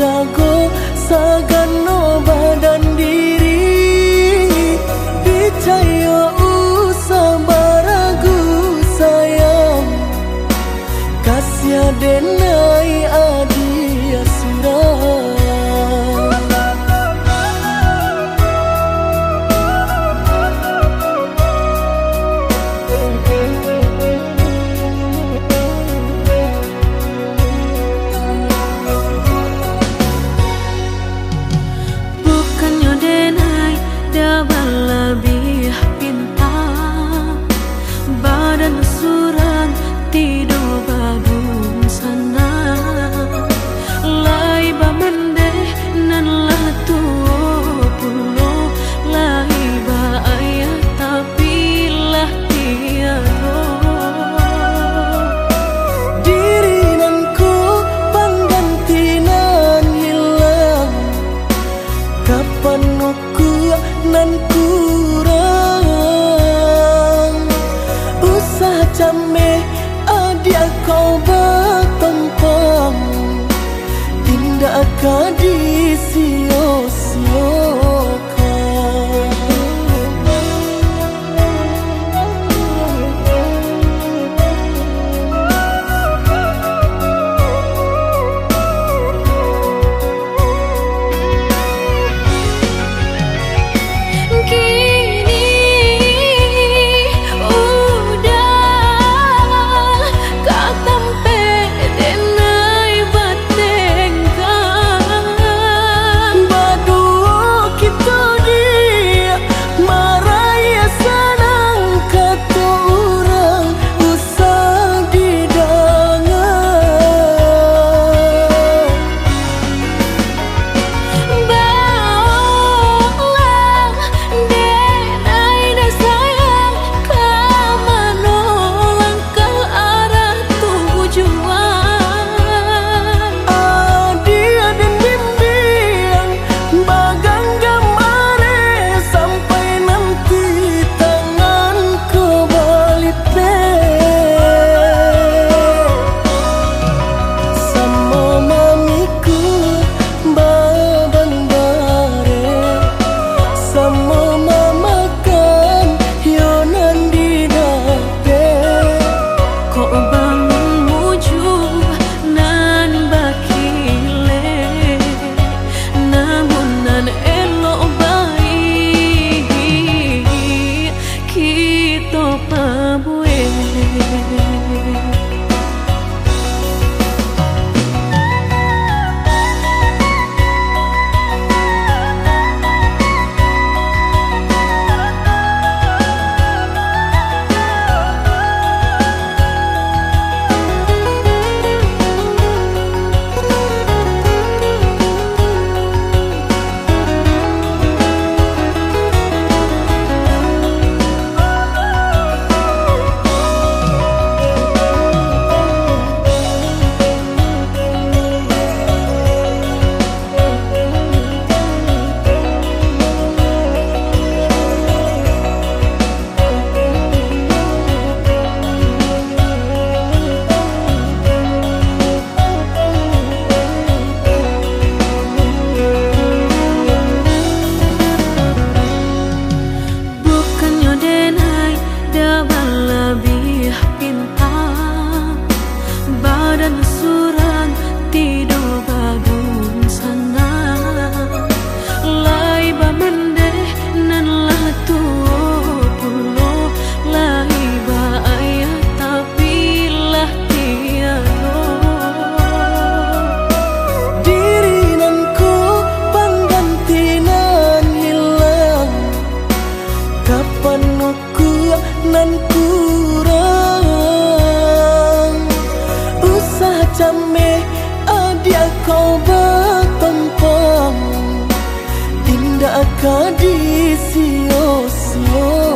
jago sagano badan diri Picayo usah baragu sayang Kasih denai adia surah lebih pintar badan surang tidur babun sana lai bamende nan lah tuo pulo lai ba ayah tapi lah tiado diri nanku panggantinan hilang kapan aku nan kurang usah jame adia kau bertempang tindak di sio-siokan nan kurang usah jame adia kau bertempang tindak di sio-siokan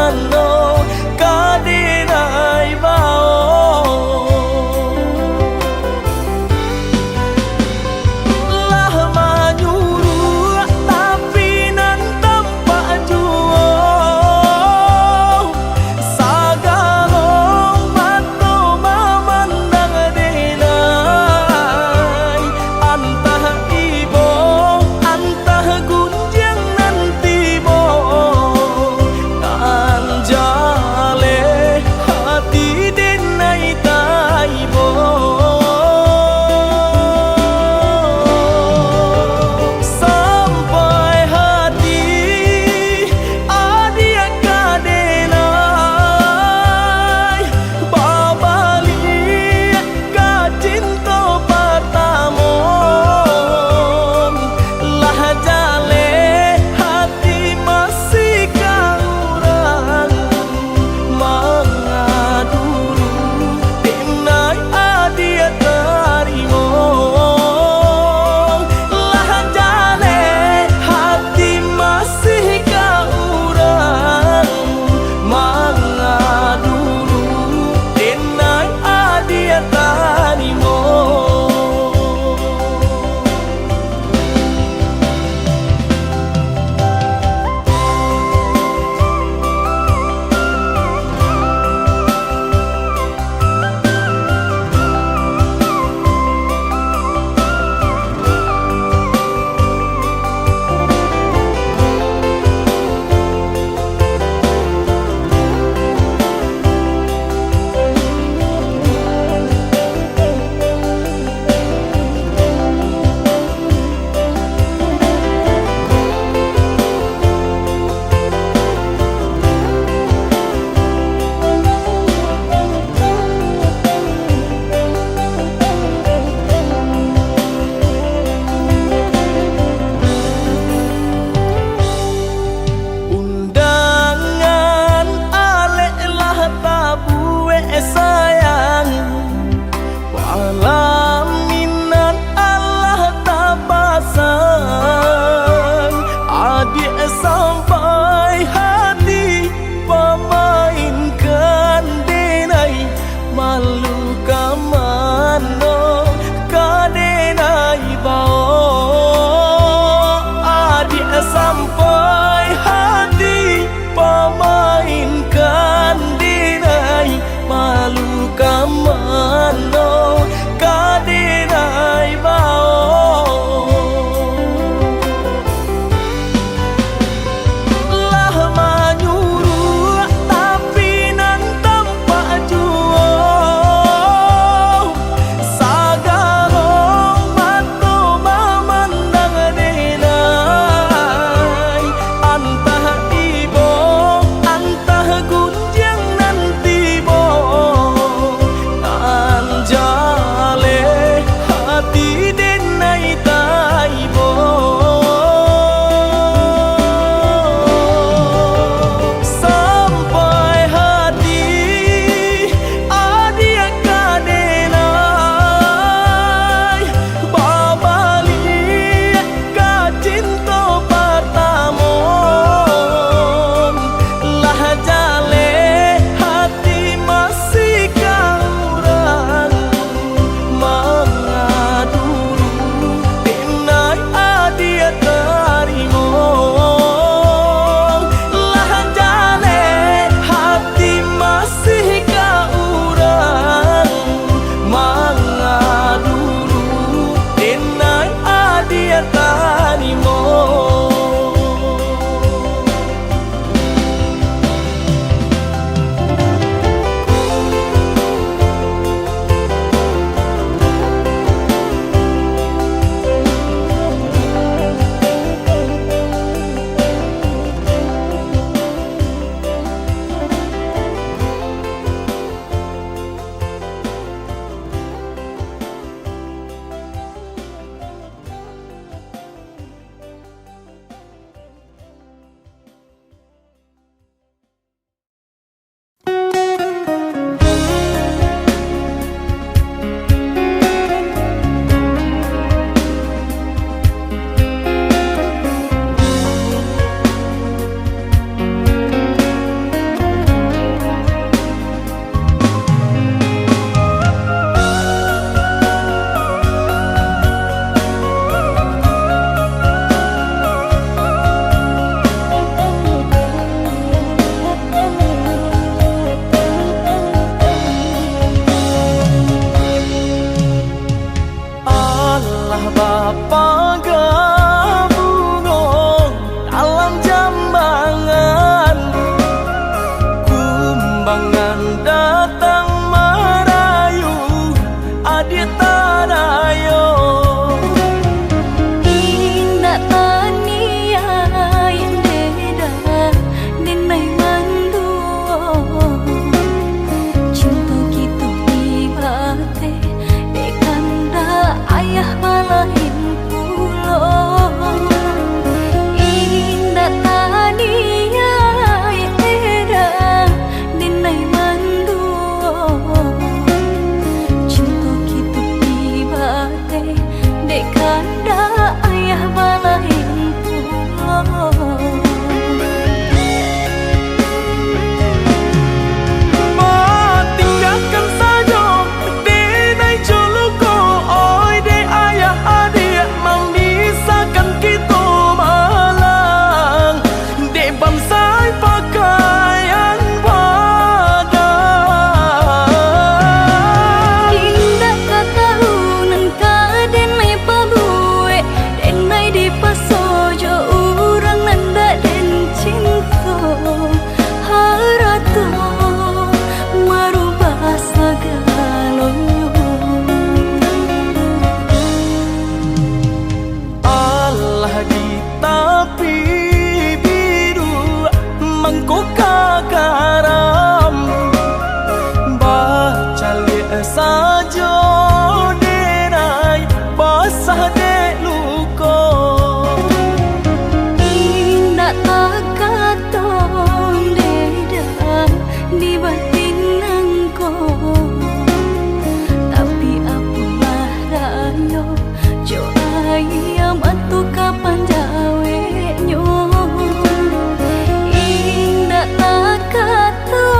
mano kadinai bao lah menyuruh tapi nan tanpa juo sagalong mato memandang denai antah ibo antah gunjang nanti bo kan Rambangan datang merayu adik tadayo. Indah tania yang beda denai manduo. Cinta kita ibate dekanda ayah malahin pulo. Indah tania yang beda denai manduo. Cinta kita ibate dekanda ayah malahin pulo. Tinggalkan saja denai juluko, oi de ayah adik memisahkan kita malang. De bansai pakaian padan. Indah katahunan ka denai pabue denai di pasojo urang nanda den cinta harato merubah segalanya. Allah di tapi biru mangko kagaram. Baca lihat saja denai basah de luko. Indah tak katon deda di batin engko. Tapi apalah rayo jo ayam atu kapan jawe nyo. Indah tak katon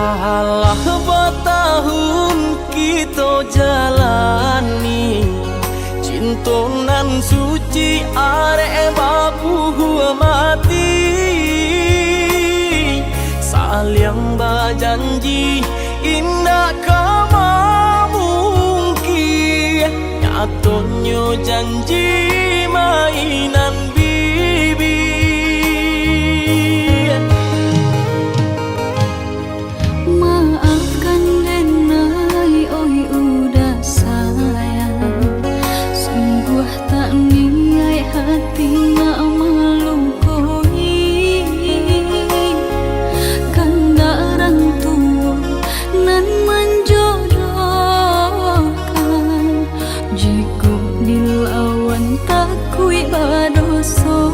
Alah bertahun kita jalani cinta nan suci arek babu mati saling berjanji indah kama mungkin nyatonya janji mainan bibi. Maafkan Denai, oi udah sayang. Sungguh tak niat hati nak melukoi. Kanda orang tua nan menjodohkan. Jika dilawan takui badoso.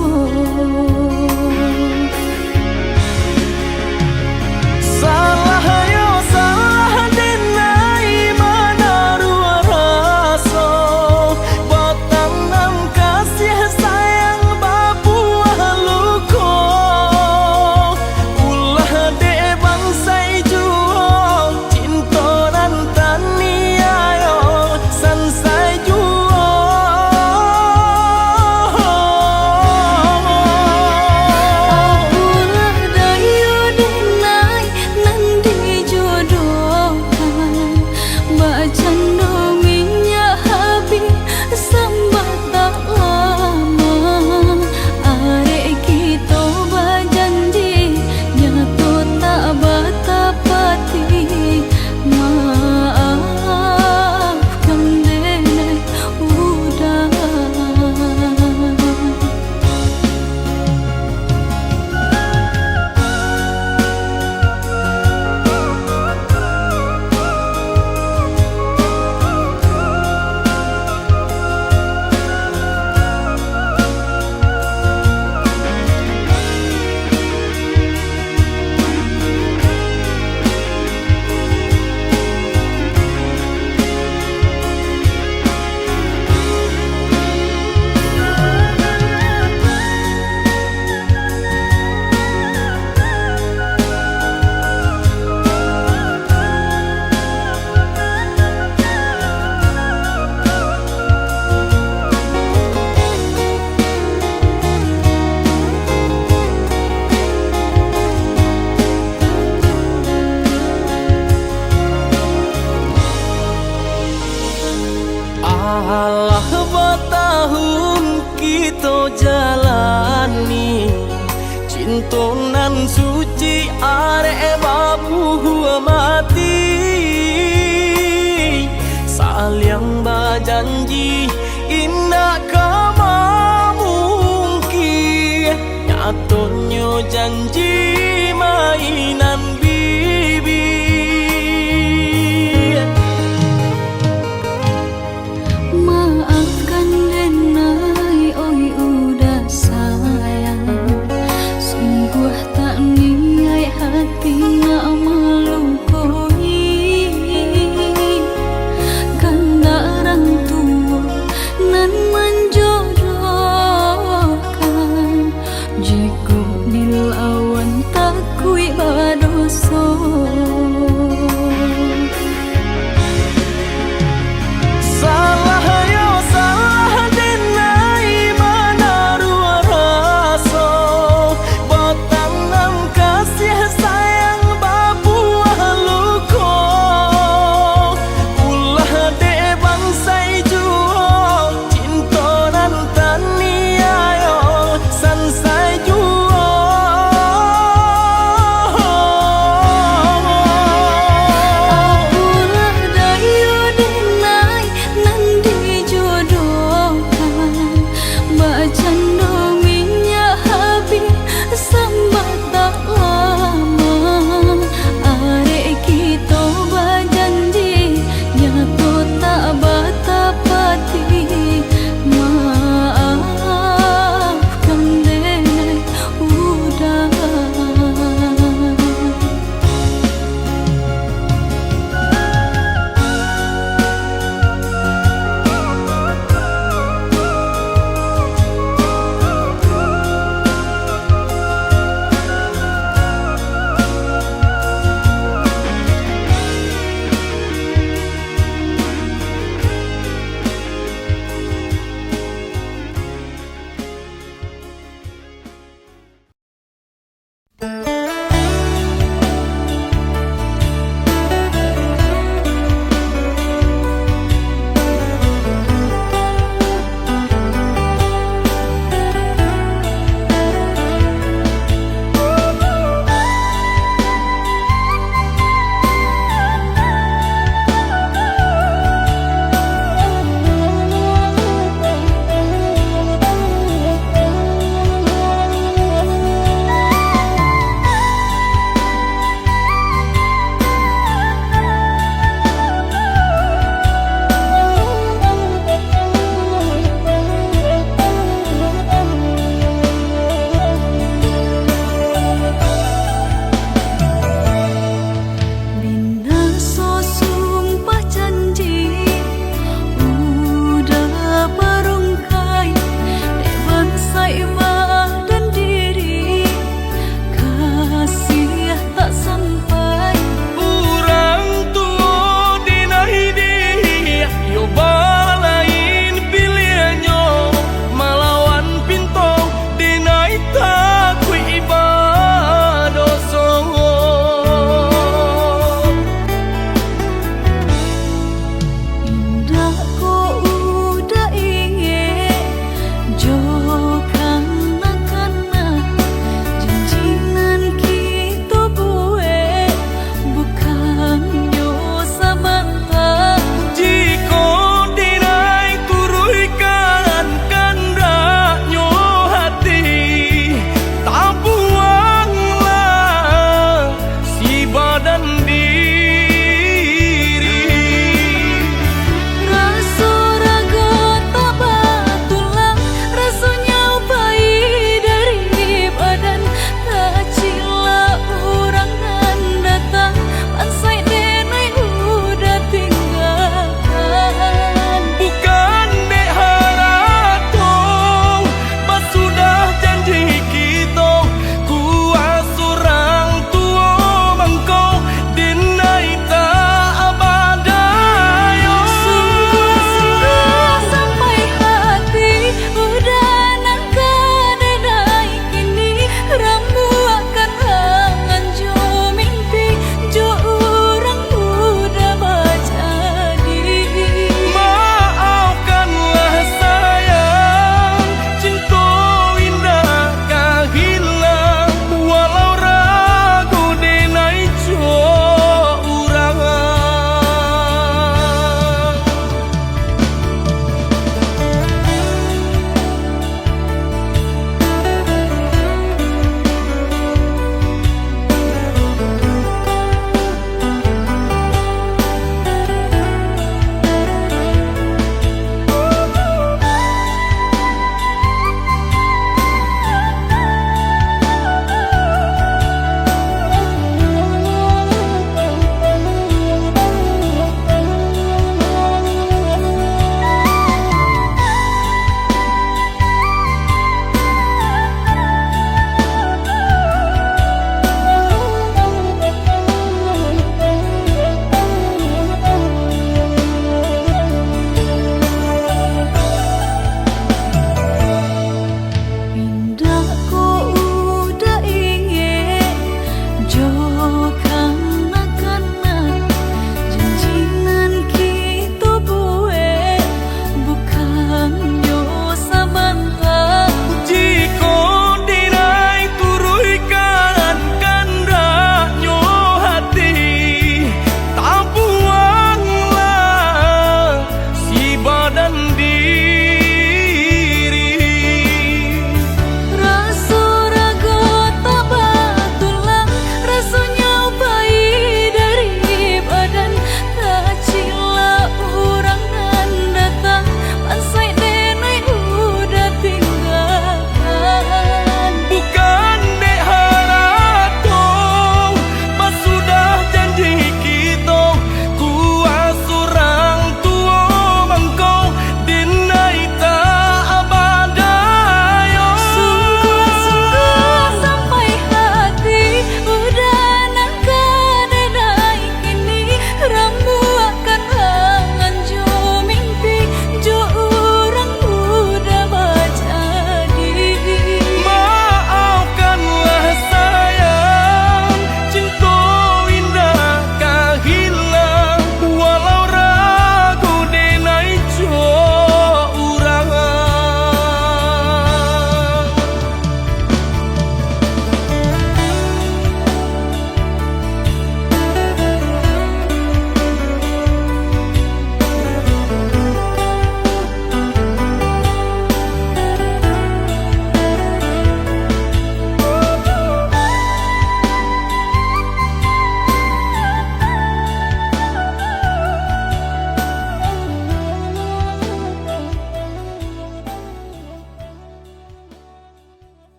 Alah bertahun kita jalani cinta nan suci arek babu mati saling berjanji indah kama mungkin nyatonya janji mainan bibi. Maafkan Denai, oi udah sayang. Sungguh tak niat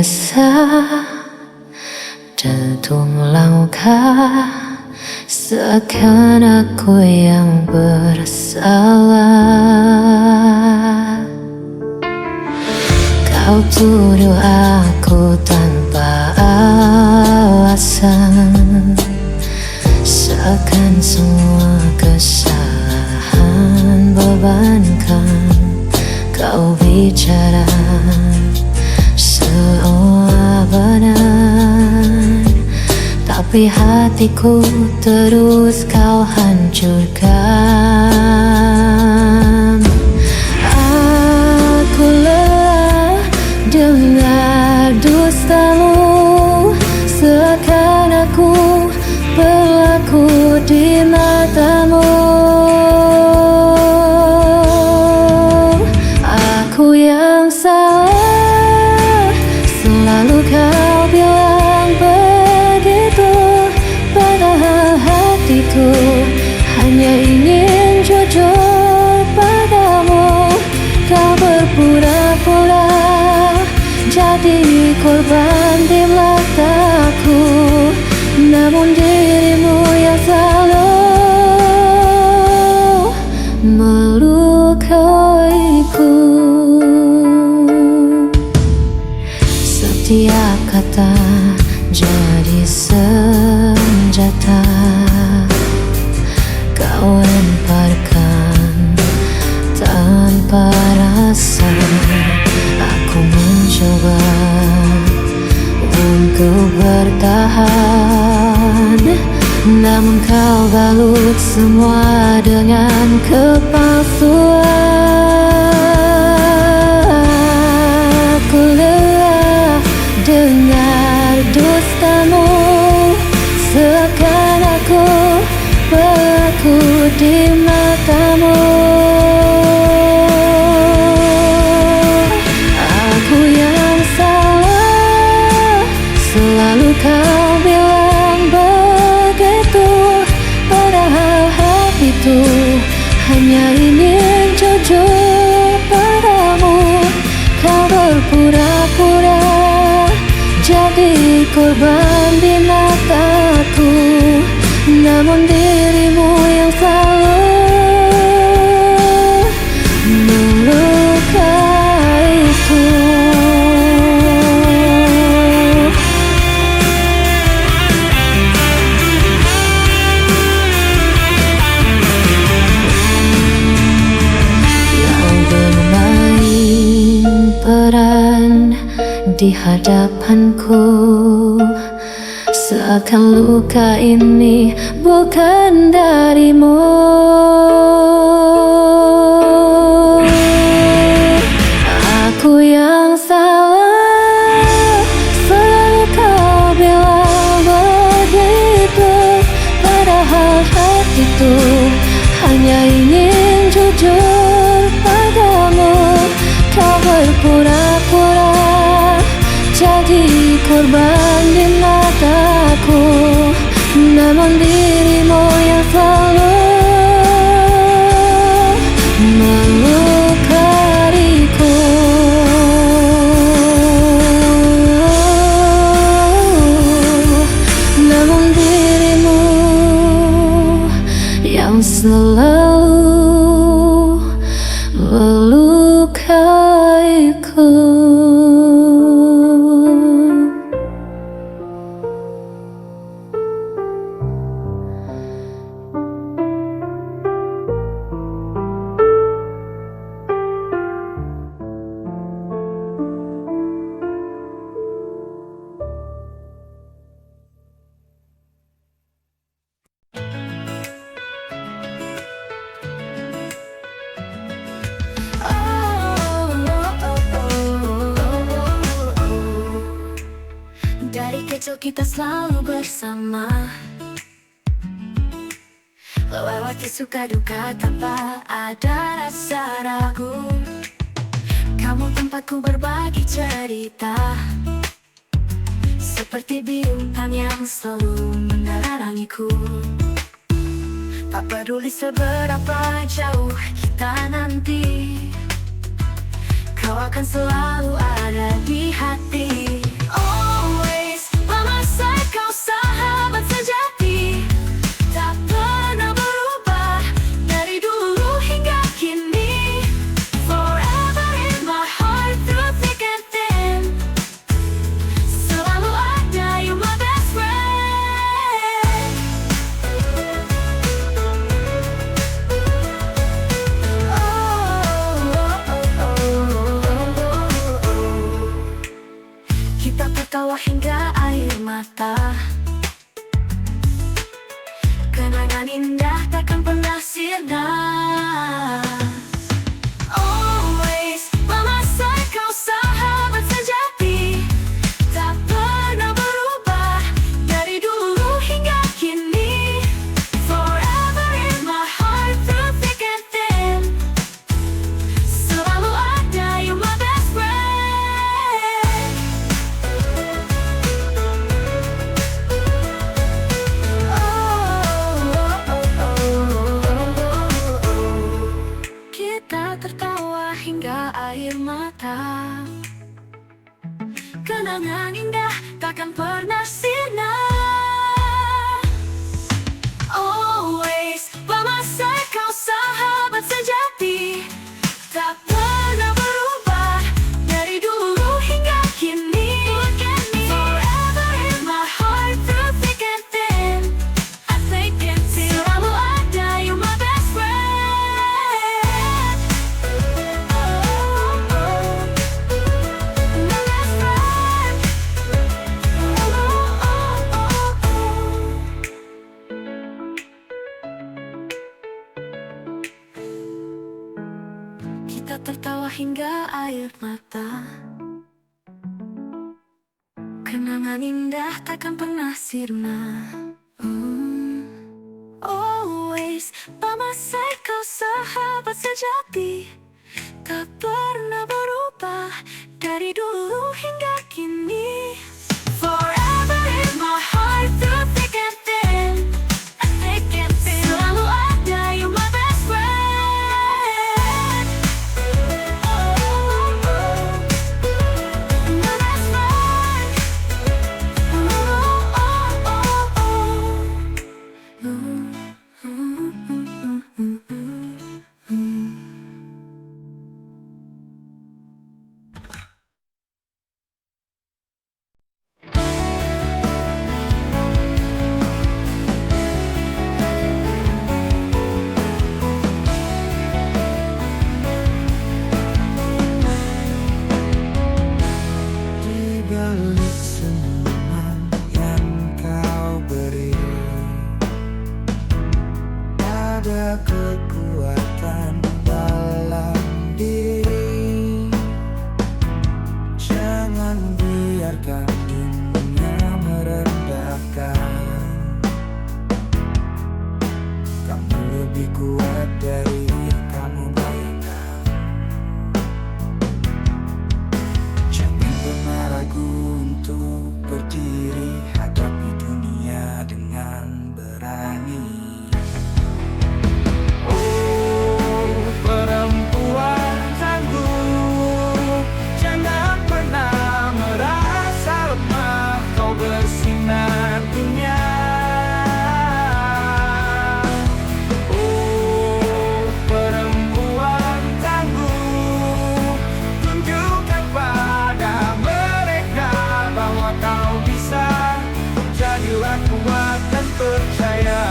rasa jantung langkah, seakan aku yang bersalah. Kau tuduh aku tanpa alasan, seakan semua kesalahan bebankan. Kau bicara seolah benar, tapi hatiku terus kau hancurkan. Aku lelah dengar dustamu, seakan aku berlaku di matamu. Aku yang salah, selalu kau bilang begitu, padahal hatiku hanya ingin jujur padamu. Kau berpura-pura jadi korban di mataku, namun dirimu yang selalu melukaiku. Setiap kata jadi senjata, kau lemparkan tanpa rasa. Aku mencoba untuk bertahan, namun kau balut semua dengan kepalsuan. Aku lelah dengar dustamu, seakan aku berlaku di matamu. Aku yang salah, selalu kau bilang begitu, padahal hatiku hanya ingin jujur padamu. Kau berpura-pura jadi korban di mataku, namun dirimu yang selalu melukaiku. Yang bermain peran di hadapanku, seakan luka ini bukan darimu. Aku yang salah, selalu kau bilang begitu, padahal hatiku hanya ingin jujur padamu. Kau berpura-pura jadi korban di mataku, namun dirimu yang selalu melukaiku. Namun dirimu yang selalu melukaiku. Dari kecil kita selalu bersama, lewati suka duka tanpa ada rasa ragu. Kamu tempatku berbagi cerita, seperti bintang yang selalu menerangiku. Tak peduli seberapa jauh kita nanti, kau akan selalu ada di hati. Kita tertawa hingga air mata. Kenangan indah takkan pernah sirna. Always by my side, kau sahabat sejati, tak pernah berubah dari dulu hingga kini. Forever in my heart, through thick and thin, selalu ada, you my best friend. Kita tertawa hingga air mata. Kenangan indah takkan pernah sirna. Always by my side, kau sahabat sejati, tak pernah berubah dari dulu hingga kini. Forever in my heart, through thick and thin, I think it's selalu ada, you my best friend. My best friend. Kita tertawa hingga air mata. Kenangan indah takkan pernah sirna. Always by my side, kau sahabat sejati, tak pernah berubah dari dulu hingga kini. Forever in my heart, through thick and thin, I think it's selalu ada, you my best friend. My best friend. Di balik senyuman yang kau beri, ada kekuatan dalam diri. Jangan biarkan dunia merendahkan. Kamu lebih kuat dari kamu bayangkan. Jangan pernah ragu untuk berdiri, hadapi dunia dengan berani. Oh, perempuan tangguh, jangan pernah merasa lemah, kau bersinar dunia. Oh, perempuan tangguh, tunjukkan pada mereka bahwa kau bisa. Jadilah kuat dan percaya.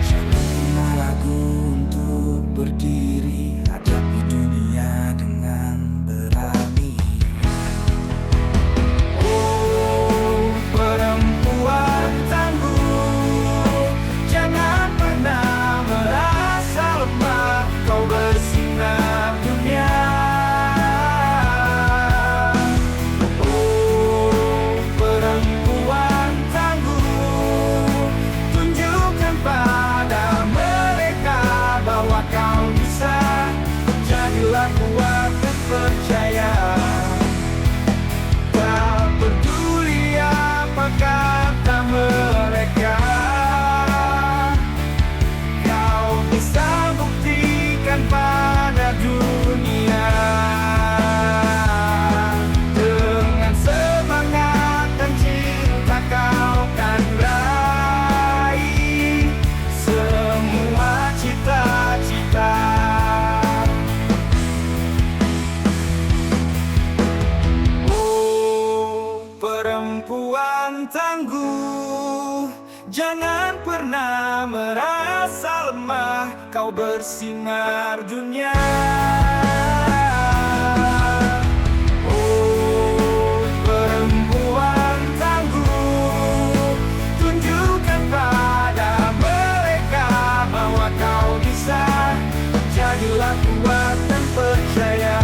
Jangan pernah ragu untuk berdiri, hadapi dunia dengan berani. Oh, perempuan tangguh, jangan pernah perempuan tangguh, jangan pernah merasa lemah, kau bersinar dunia. Oh perempuan tangguh, tunjukkan pada mereka bahwa kau bisa. Jadilah kuat dan percaya.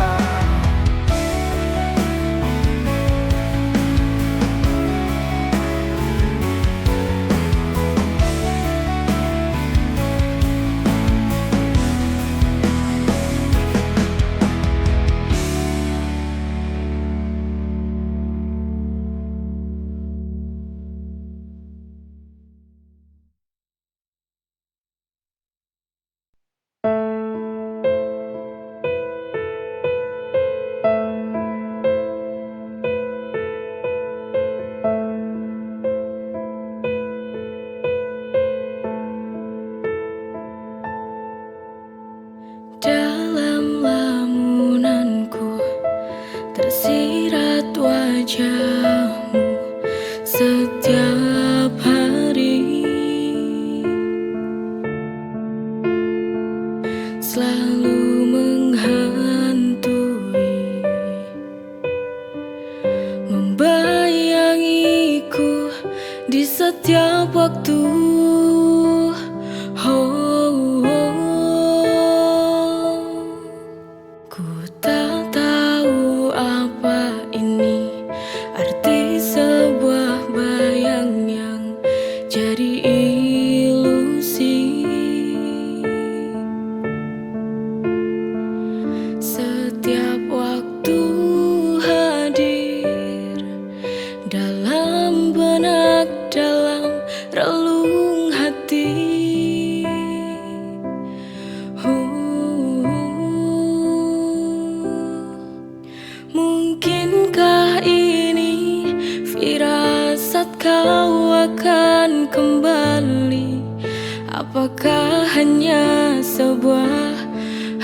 Dalam lamunanku tersirat wajahmu setiap hari, selalu menghantui, membayangiku di setiap waktu. Ku tak tahu apa ini arti sebuah bayang yang jadi ilusi. Setiap waktu hadir dalam benak, dalam relung hati. Mungkinkah ini firasat kau akan kembali? Apakah hanya sebuah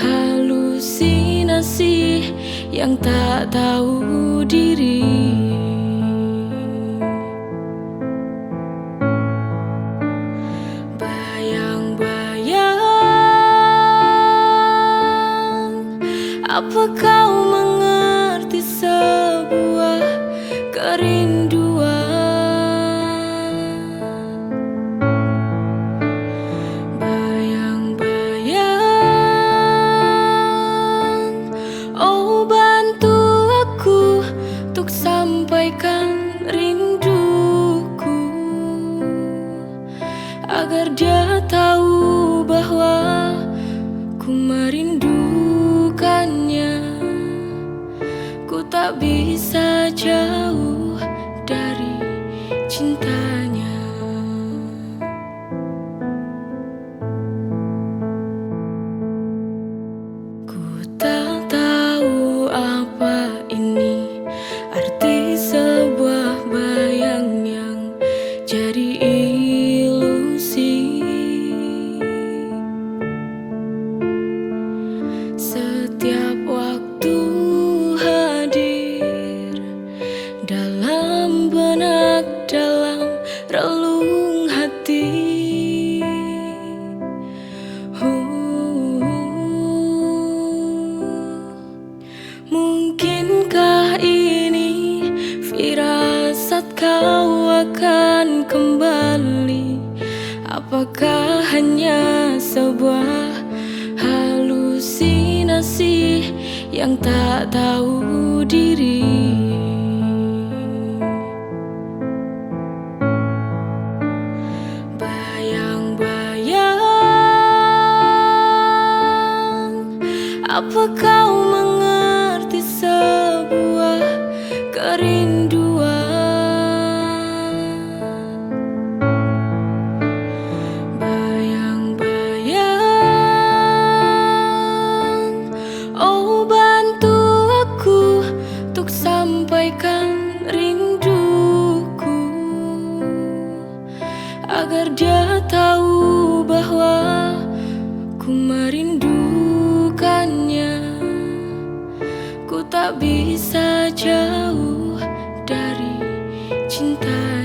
halusinasi yang tak tahu diri? Bayang-bayang, apa kau mengerti sebuah kerinduan? Bayang-bayang, oh bantu aku untuk sampaikan rinduku, agar dia tahu bahwa ku merindukannya. Ku tak bisa jauh dari cintanya. Ku tak tahu apa ini arti sebuah bayang yang jadi ilusi. Setiap waktu hadir dalam benak, dalam relung hati. Mungkinkah ini firasat kau akan kembali? Apakah hanya sebuah halusinasi yang tak tahu diri? Bayang-bayang, apa kau mengerti sebuah kerinduan? Bayang-bayang, oh bantu aku untuk sampaikan rinduku, agar dia tahu bahwa ku merindukannya. Ku tak bisa jauh dari cinta.